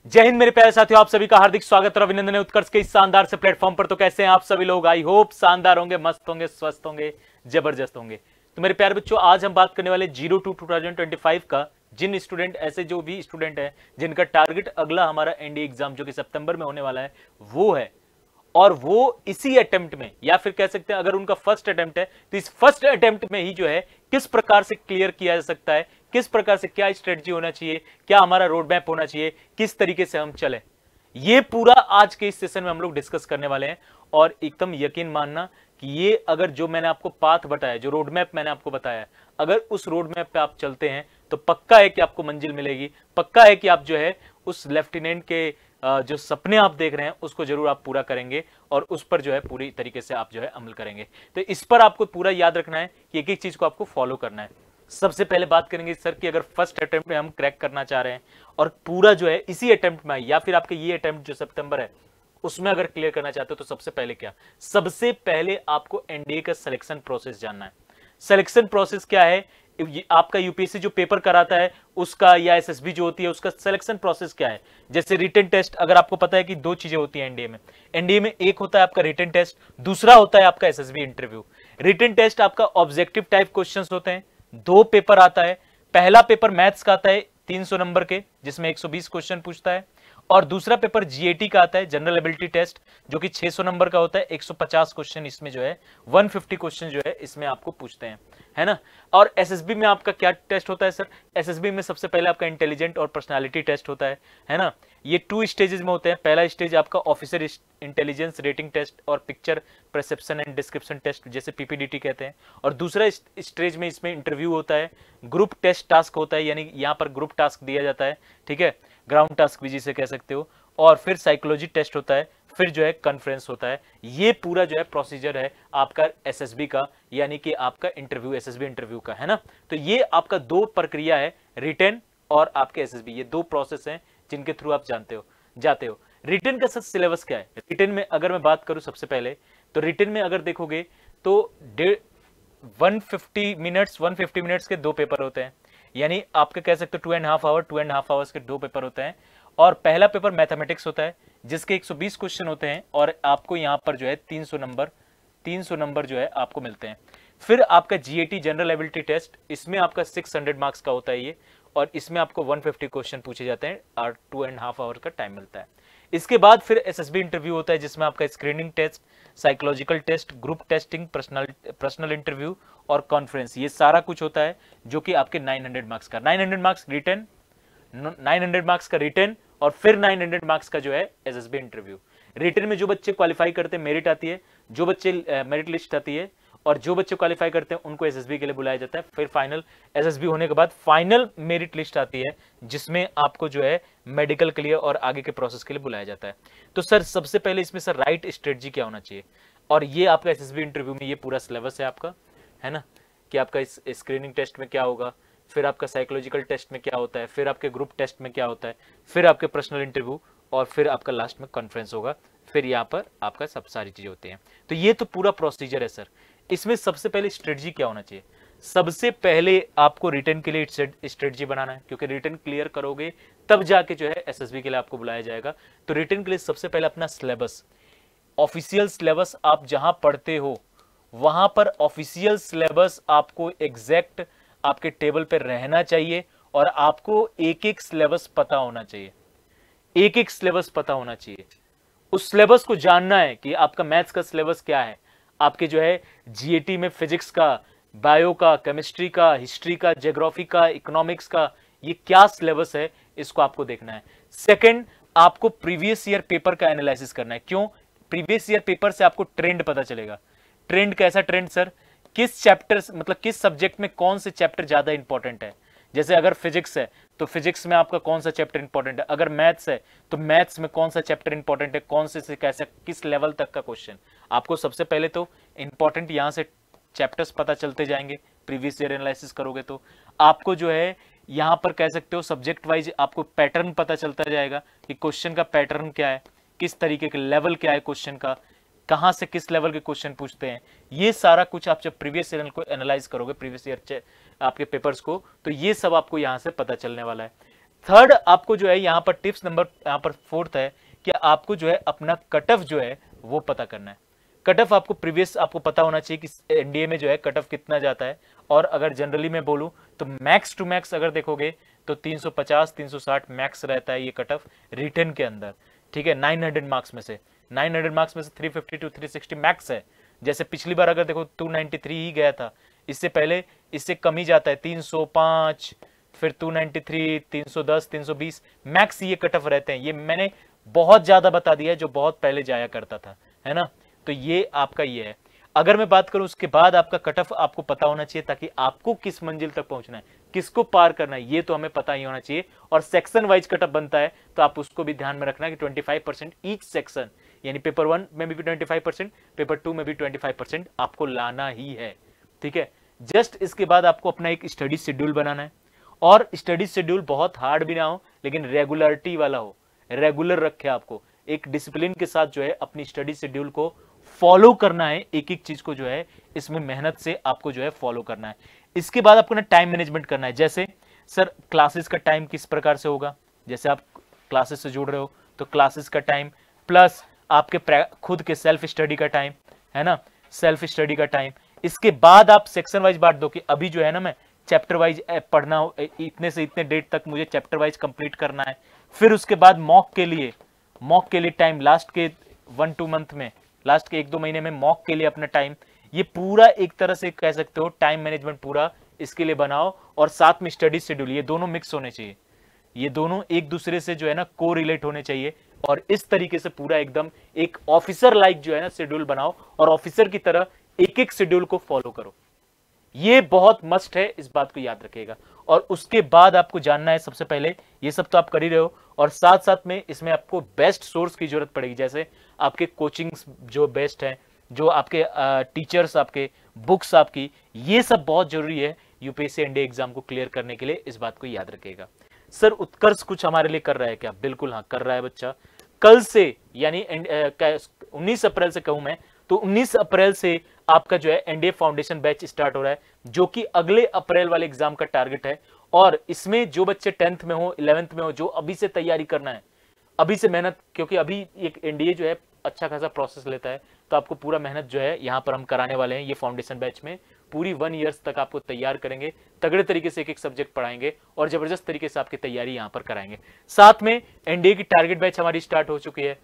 जय हिंद मेरे प्यारे साथियों, आप सभी का हार्दिक स्वागत और अभिनंदन है उत्कर्ष के इस शानदार से प्लेटफॉर्म पर। तो कैसे हैं आप सभी लोग? आई होप शानदार होंगे, मस्त होंगे, स्वस्थ होंगे, जबरदस्त होंगे। तो मेरे प्यारे बच्चों, आज हम बात करने वाले 02/2025 का जिन स्टूडेंट, ऐसे जो भी स्टूडेंट है जिनका टारगेट अगला हमारा एनडीए एग्जाम जो कि सितंबर में होने वाला है वो है, और वो इसी अटेम्प्ट में, या फिर कह सकते हैं अगर उनका फर्स्ट अटेम्प्ट है तो इस फर्स्ट अटेम्प्ट में ही जो है किस प्रकार से क्लियर किया जा सकता है, किस प्रकार से क्या स्ट्रेटजी होना चाहिए, क्या हमारा रोड मैप होना चाहिए, किस तरीके से हम चले, ये पूरा आज के इस सेशन में हम लोग डिस्कस करने वाले हैं। और एकदम यकीन मानना कि ये अगर जो मैंने आपको पाथ बताया, जो रोड मैप मैंने आपको बताया, अगर उस रोड मैप पे आप चलते हैं तो पक्का है कि आपको मंजिल मिलेगी, पक्का है कि आप जो है उस लेफ्टिनेंट के जो सपने आप देख रहे हैं उसको जरूर आप पूरा करेंगे और उस पर जो है पूरी तरीके से आप जो है अमल करेंगे। तो इस पर आपको पूरा याद रखना है कि एक एक चीज को आपको फॉलो करना है। सबसे पहले बात करेंगे सर कि अगर फर्स्ट अटेम्प्ट में हम क्रैक करना चाह रहे हैं और पूरा जो है इसी अटेम्प्ट में, या फिर आपके ये अटेम्प्ट जो सितंबर है उसमें अगर क्लियर करना चाहते हो तो सबसे पहले क्या, सबसे पहले आपको एनडीए का सिलेक्शन प्रोसेस जानना है। सिलेक्शन प्रोसेस क्या है, आपका यूपीएससी जो पेपर कराता है उसका, या एसएसबी जो होती है उसका सिलेक्शन प्रोसेस क्या है। जैसे रिटन टेस्ट, अगर आपको पता है कि दो चीजें होती हैं एनडीए में, एनडीए में एक होता है आपका रिटन टेस्ट, दूसरा होता है आपका एसएसबी इंटरव्यू। रिटन टेस्ट आपका ऑब्जेक्टिव टाइप क्वेश्चंस होते हैं, दो पेपर आता है। पहला पेपर मैथ्स का आता है 300 नंबर के, जिसमें 120 क्वेश्चन पूछता है, और दूसरा पेपर जीएटी का आता है जनरल एबिलिटी टेस्ट, जो कि 600 नंबर का होता है, 150 क्वेश्चन इसमें जो है 150 क्वेश्चन जो है इसमें आपको पूछते हैं, है ना। और एसएसबी में आपका क्या टेस्ट होता है सर? एसएसबी में सबसे पहले आपका इंटेलिजेंट और पर्सनालिटी टेस्ट होता है ना। ये 2 स्टेजेस में होते हैं। पहला स्टेज आपका ऑफिसर इंटेलिजेंस रेटिंग टेस्ट और picture perception and description test, जैसे पीपीडीटी कहते हैं, और दूसरा स्टेज में इसमें इंटरव्यू होता है, ग्रुप टेस्ट टास्क होता है, यानी यहाँ पर ग्रुप टास्क दिया जाता है, ठीक है, ग्राउंड टास्क भी जिसे कह सकते हो, और फिर साइकोलॉजी टेस्ट होता है, फिर जो है कॉन्फ्रेंस होता है। ये पूरा जो है प्रोसीजर है आपका एसएसबी का, यानी कि आपका इंटरव्यू, एसएसबी इंटरव्यू का, है ना। तो ये आपका दो प्रक्रिया है, रिटन और आपके एसएसबी, ये दो प्रोसेस हैं जिनके थ्रू आप जाते हो। रिटन का सर सिलेबस क्या है? रिटन में अगर मैं बात करूं सबसे पहले, तो रिटन में अगर देखोगे तो 150 मिनट्स के दो पेपर होते हैं, यानी आपके कह सकते हो 2.5 आवर्स के दो पेपर होते हैं। और पहला पेपर मैथमेटिक्स होता है जिसके 120 क्वेश्चन होते हैं, और आपको यहां पर जो है 300 नंबर जो है आपको मिलते हैं। फिर आपका जीएटी जनरल एबिलिटी टेस्ट, इसमें आपका 600 मार्क्स का होता है ये, और इसमें आपको 150 क्वेश्चन पूछे जाते हैं और 2.5 आवर का टाइम मिलता है। इसके बाद फिर एसएसबी इंटरव्यू होता है जिसमें आपका screening test, psychological test, group testing, personal interview और कॉन्फ्रेंस, ये सारा कुछ होता है जो कि आपके 900 मार्क्स का, 900 मार्क्स रिटन, 900 मार्क्स का रिटन, और फिर 900 मार्क्स का जो है एसएसबी इंटरव्यू। रिटन में जो बच्चे क्वालिफाई करते हैं, मेरिट आती है, जो बच्चे मेरिट लिस्ट आती है, और जो बच्चे क्वालिफाई करते हैं उनको एसएसबी के लिए बुलाया जाता है। फिर फाइनल एसएसबी होने के बाद फाइनल मेरिट लिस्ट आती है जिसमें आपको जो है मेडिकल के लिए और आगे के प्रोसेस के लिए बुलाया जाता है। तो सर सबसे पहले इसमें सर राइट स्ट्रेटजी क्या होना चाहिए, और ये आपका एसएसबी इंटरव्यू में ये पूरा सिलेबस है आपका, है ना, कि आपका इस स्क्रीनिंग टेस्ट में क्या होगा, फिर आपका साइकोलॉजिकल टेस्ट में क्या होता है, फिर आपके ग्रुप टेस्ट में क्या होता है, फिर आपके पर्सनल इंटरव्यू, और फिर आपका लास्ट में कॉन्फ्रेंस होगा, फिर यहाँ पर आपका सब सारी चीजें होती हैं। तो ये तो पूरा प्रोसीजर है सर। इसमें सबसे पहले स्ट्रेटजी क्या होना चाहिए? सबसे पहले आपको रिटन के लिए स्ट्रेटजी बनाना है, क्योंकि रिटन क्लियर करोगे तब जाके जो है एसएसबी के लिए आपको बुलाया जाएगा। तो रिटन के लिए सबसे पहले अपना सिलेबस, ऑफिशियल सिलेबस, आप जहां पढ़ते हो वहां पर ऑफिशियल सिलेबस आपको एग्जैक्ट आपके टेबल पे रहना चाहिए, और आपको एक एक सिलेबस पता होना चाहिए, एक एक सिलेबस पता होना चाहिए। उस सिलेबस को जानना है कि आपका मैथ्स का सिलेबस क्या है, आपके जो है जीएटी में फिजिक्स का, बायो का, केमिस्ट्री का, हिस्ट्री का, ज्योग्राफी का, इकोनॉमिक्स का, ये क्या सिलेबस है, इसको आपको देखना है। सेकंड, आपको प्रीवियस ईयर पेपर का एनालिसिस करना है। क्यों? प्रीवियस ईयर पेपर से आपको ट्रेंड पता चलेगा। ट्रेंड कैसा ट्रेंड सर? किस चैप्टर, मतलब किस सब्जेक्ट में कौन से चैप्टर ज्यादा इंपॉर्टेंट है। जैसे अगर फिजिक्स है तो फिजिक्स में आपका कौन सा चैप्टर इंपॉर्टेंट है, अगर मैथ्स है तो मैथ्स में कौन सा चैप्टर इंपॉर्टेंट है, कौन से कैसे किस लेवल तक का क्वेश्चन। आपको सबसे पहले तो इंपॉर्टेंट यहां से चैप्टर्स पता चलते जाएंगे, प्रीवियस ईयर एनालिसिस करोगे तो आपको जो है यहां पर कह सकते हो सब्जेक्ट वाइज आपको पैटर्न पता चलता जाएगा कि क्वेश्चन का पैटर्न क्या है, किस तरीके के लेवल क्या है क्वेश्चन का, कहां से किस लेवल के क्वेश्चन पूछते हैं। ये सारा कुछ आप जब प्रीवियस ईयर को एनालाइज करोगे, प्रीवियस ईयर आपके पेपर्स को, तो ये सब आपको यहां से पता चलने वाला है। थर्ड आपको जो है यहाँ पर टिप्स नंबर यहाँ पर फोर्थ है कि आपको जो है अपना कट ऑफ जो है वो पता करना है। कट ऑफ आपको प्रीवियस आपको पता होना चाहिए कि एनडीए में जो है कट ऑफ कितना जाता है। और अगर जनरली मैं बोलूं तो मैक्स टू मैक्स अगर देखोगे तो 350 360 मैक्स रहता है ये कट ऑफ रिटन के अंदर, ठीक है। 900 मार्क्स में से 350 टू 360 मैक्स है। जैसे पिछली बार अगर देखो 293 ही गया था, इससे पहले इससे कम ही जाता है 305, फिर 293, 310, 320 मैक्स ये कट ऑफ रहते हैं। ये मैंने बहुत ज्यादा बता दिया है जो बहुत पहले जाया करता था, है ना। तो ये आपका ये है। अगर मैं बात करूं उसके बाद आपका कट ऑफ आपको पता होना चाहिए ताकि आपको किस मंजिल तक पहुंचना है, किसको पार करना है, ये तो हमें पता ही होना चाहिए। और सेक्शन वाइज कट ऑफ बनता है तो आप उसको भी ध्यान में रखना कि 25% ईच सेक्शन, यानी पेपर 1 में भी 25%, पेपर 2 में भी 25% आपको लाना ही है, ठीक है। जस्ट इसके बाद आपको अपना एक स्टडी शेड्यूल बनाना है। और स्टडी शेड्यूल बहुत हार्ड भी ना हो लेकिन रेगुलरिटी वाला हो, रेगुलर रखे आपको एक डिसिप्लिन के साथ जो है अपनी स्टडी शेड्यूल को फॉलो करना है। एक एक चीज को जो है इसमें मेहनत से आपको जो है फॉलो करना है। इसके बाद आपको ना टाइम मैनेजमेंट करना है। जैसे सर क्लासेस का टाइम किस प्रकार से होगा, जैसे आप क्लासेस से जुड़ रहे हो तो क्लासेस का टाइम प्लस आपके खुद के सेल्फ स्टडी का टाइम, है ना, सेल्फ स्टडी का टाइम। इसके बाद आप सेक्शन वाइज बांट दो कि अभी जो है ना मैं चैप्टर वाइज पढ़ना हो, इतने से इतने डेट तक मुझे चैप्टर वाइज कंप्लीट करना है। फिर उसके बाद मॉक के लिए टाइम, लास्ट के 1-2 मंथ में, लास्ट के 1-2 महीने में मॉक के लिए अपना टाइम, ये पूरा एक तरह से कह सकते हो टाइम मैनेजमेंट पूरा इसके लिए बनाओ। और साथ में स्टडी शेड्यूल, ये दोनों मिक्स होने चाहिए, ये दोनों एक दूसरे से जो है ना को रिलेट होने चाहिए। और इस तरीके से पूरा एकदम एक ऑफिसर लाइक जो है ना शेड्यूल बनाओ और ऑफिसर की तरह एक एक शेड्यूल को फॉलो करो। ये बहुत मस्ट है, इस बात को याद रखिएगा। और उसके बाद आपको जानना है सबसे पहले, ये सब तो आप कर ही रहे हो और साथ साथ में इसमें आपको बेस्ट सोर्स की जरूरत पड़ेगी। जैसे आपके कोचिंग्स जो बेस्ट है, जो आपके टीचर्स, आपके बुक्स आपकी, ये सब बहुत जरूरी है यूपीएससी एनडीए एग्जाम को क्लियर करने के लिए। इस बात को याद रखिएगा। सर उत्कर्ष कुछ हमारे लिए कर रहा है क्या? बिल्कुल हाँ कर रहा है बच्चा। कल से यानी 19 अप्रैल से कहूं मैं तो 19 अप्रैल से आपका जो है एनडीए फाउंडेशन बैच स्टार्ट हो रहा है, जो कि अगले अप्रैल वाले एग्जाम का टारगेट है। और इसमें जो बच्चे 10th में हो, 11th में हो, जो अभी से तैयारी करना है, अभी से मेहनत, क्योंकि अभी एक एनडीए जो है अच्छा खासा प्रोसेस लेता है, तो आपको पूरा मेहनत जो है यहाँ पर हम कराने वाले हैं। ये फाउंडेशन बैच में पूरी 1 ईयर्स तक आपको तैयार करेंगे, तगड़े तरीके से एक एक सब्जेक्ट पढ़ाएंगे और जबरदस्त तरीके से आपकी तैयारी यहाँ पर कराएंगे। साथ में एनडीए की टारगेट बैच हमारी स्टार्ट हो चुकी है,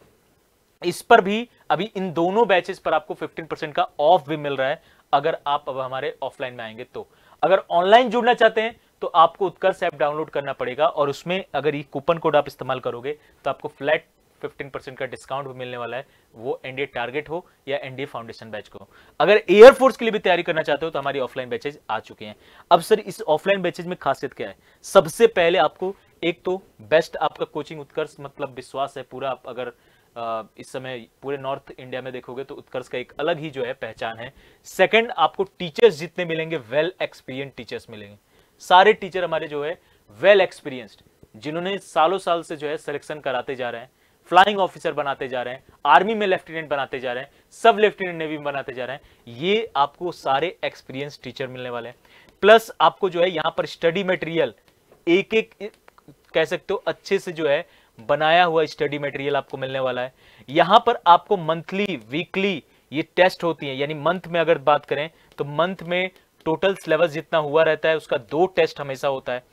इस पर भी अभी इन दोनों बैचेस पर आपको 15% का ऑफ भी मिल रहा है अगर आप अब हमारे ऑफलाइन में आएंगे तो। अगर ऑनलाइन जुड़ना चाहते हैं तो आपको उत्कर्ष ऐप डाउनलोड करना पड़ेगा और उसमें अगर ये कूपन कोड आप इस्तेमाल करोगे तो आपको फ्लैट 15% का डिस्काउंट भी मिलने वाला है, वो एनडीए टारगेट हो या एनडीए फाउंडेशन बैच को। अगर एयरफोर्स के लिए भी तैयारी करना चाहते हो तो हमारी ऑफलाइन बैचेज आ चुके हैं। अब सर इस ऑफलाइन बैचेज में खासियत क्या है? सबसे पहले आपको एक तो बेस्ट आपका कोचिंग उत्कर्ष मतलब विश्वास है पूरा। आप अगर इस समय पूरे नॉर्थ इंडिया में देखोगे तो उत्कर्ष का एक अलग ही जो है पहचान है। सेकंड, आपको टीचर्स जितने मिलेंगे वेल एक्सपीरियंस टीचर्स मिलेंगे। सारे टीचर हमारे जो है वेल एक्सपीरियंस्ड, जिन्होंने सालों साल से जो है सिलेक्शन कराते जा रहे हैं, फ्लाइंग ऑफिसर बनाते जा रहे हैं, आर्मी में लेफ्टिनेंट बनाते जा रहे हैं, सब लेफ्टिनेंट नेवी में बनाते जा रहे हैं। ये आपको सारे एक्सपीरियंस टीचर मिलने वाले हैं। प्लस आपको जो है यहाँ पर स्टडी मटेरियल एक एक कह सकते हो अच्छे से जो है बनाया हुआ स्टडी मटेरियल आपको मिलने वाला है। यहां पर आपको मंथली वीकली ये टेस्ट होती है, यानी मंथ में अगर बात करें तो मंथ में टोटल सिलेबस जितना हुआ रहता है उसका 2 टेस्ट हमेशा होता है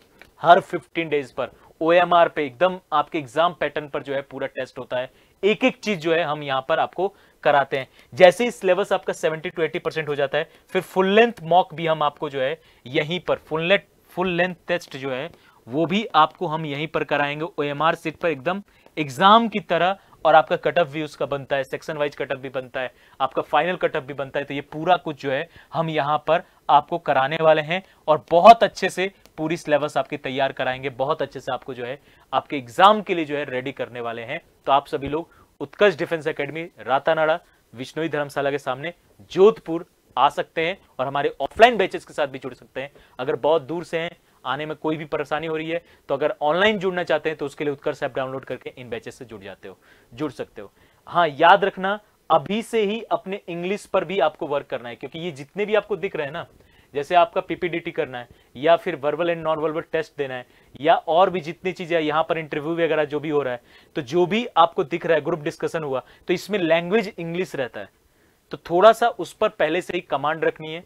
हर 15 डेज पर। ओएमआर पे एकदम आपके एग्जाम पैटर्न पर जो है पूरा टेस्ट होता है। एक एक चीज जो है हम यहां पर आपको कराते हैं। जैसे ही सिलेबस आपका 70 to 80% हो जाता है फिर फुल लेंथ मॉक भी हम आपको जो है यहीं पर फुल लेंथ टेस्ट जो है वो भी आपको हम यहीं पर कराएंगे ओएमआर सीट पर एकदम एग्जाम की तरह। और आपका कट ऑफ भी उसका बनता है, सेक्शन वाइज कट ऑफ भी बनता है, आपका फाइनल कट ऑफ भी बनता है। तो ये पूरा कुछ जो है हम यहाँ पर आपको कराने वाले हैं और बहुत अच्छे से पूरी सिलेबस आपकी तैयार कराएंगे, बहुत अच्छे से आपको जो है आपके एग्जाम के लिए जो है रेडी करने वाले हैं। तो आप सभी लोग उत्कर्ष डिफेंस एकेडमी रातानाड़ा विश्नोई धर्मशाला के सामने जोधपुर आ सकते हैं और हमारे ऑफलाइन बैचेस के साथ भी जुड़ सकते हैं। अगर बहुत दूर से हैं, आने में कोई भी परेशानी हो रही है तो अगर ऑनलाइन जुड़ना चाहते हैं तो उसके लिए उत्कर्ष ऐप डाउनलोड करके इन बैचेस से जुड़ सकते हो। हाँ याद रखना अभी से ही अपने इंग्लिश पर भी आपको वर्क करना है, क्योंकि ये जितने भी आपको दिख रहे हैं ना जैसे आपका पीपीडीटी करना है या फिर verbal and non verbal test देना है या और भी जितनी चीजें यहाँ पर इंटरव्यू वगैरह जो भी हो रहा है, तो जो भी आपको दिख रहा है, ग्रुप डिस्कशन हुआ, तो इसमें लैंग्वेज इंग्लिश रहता है, तो थोड़ा सा उस पर पहले से ही कमांड रखनी है।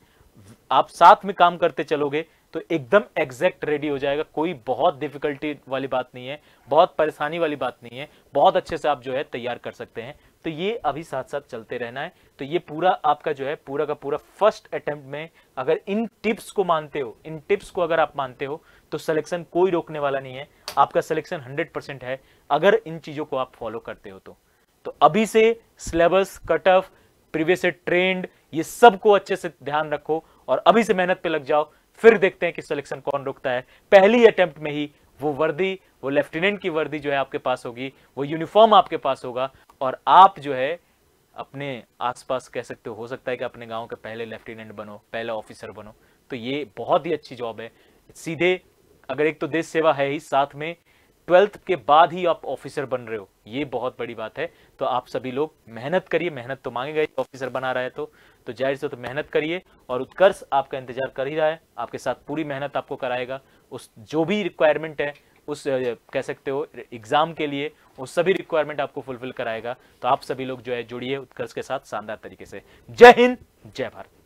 आप साथ में काम करते चलोगे तो एकदम एग्जैक्ट रेडी हो जाएगा। कोई बहुत डिफिकल्टी वाली बात नहीं है, बहुत परेशानी वाली बात नहीं है, बहुत अच्छे से आप जो है तैयार कर सकते हैं। तो ये अभी साथ साथ चलते रहना है। तो ये पूरा आपका जो है पूरा का पूरा फर्स्ट अटेम्प्ट में अगर इन टिप्स को मानते हो, इन टिप्स को अगर आप मानते हो तो सिलेक्शन कोई रोकने वाला नहीं है, आपका सिलेक्शन 100% है अगर इन चीजों को आप फॉलो करते हो तो अभी से syllabus, cut off, previous trend, ये सब को अच्छे से ध्यान रखो और अभी से मेहनत पे लग जाओ। फिर देखते हैं कि सिलेक्शन कौन रोकता है। पहली अटेम्प्ट में ही वो वर्दी, वो लेफ्टिनेंट की वर्दी जो है आपके पास होगी, वो यूनिफॉर्म आपके पास होगा और आप जो है अपने आसपास कह सकते हो सकता है कि अपने गांव के पहले लेफ्टिनेंट बनो, पहले ऑफिसर बनो। तो ये बहुत ही अच्छी जॉब है। सीधे अगर एक तो देश सेवा है ही, साथ में 12th के बाद ही आप ऑफिसर बन रहे हो, ये बहुत बड़ी बात है। तो आप सभी लोग मेहनत करिए, मेहनत तो मांगेगा ही, ऑफिसर बना रहा है तो जाहिर से तो मेहनत करिए और उत्कर्ष आपका इंतजार कर ही रहा है, आपके साथ पूरी मेहनत आपको कराएगा। उस जो भी रिक्वायरमेंट है उस कह सकते हो एग्जाम के लिए, वो सभी रिक्वायरमेंट आपको फुलफिल कराएगा। तो आप सभी लोग जो है जुड़िए उत्कर्ष के साथ शानदार तरीके से। जय हिंद, जय भारत।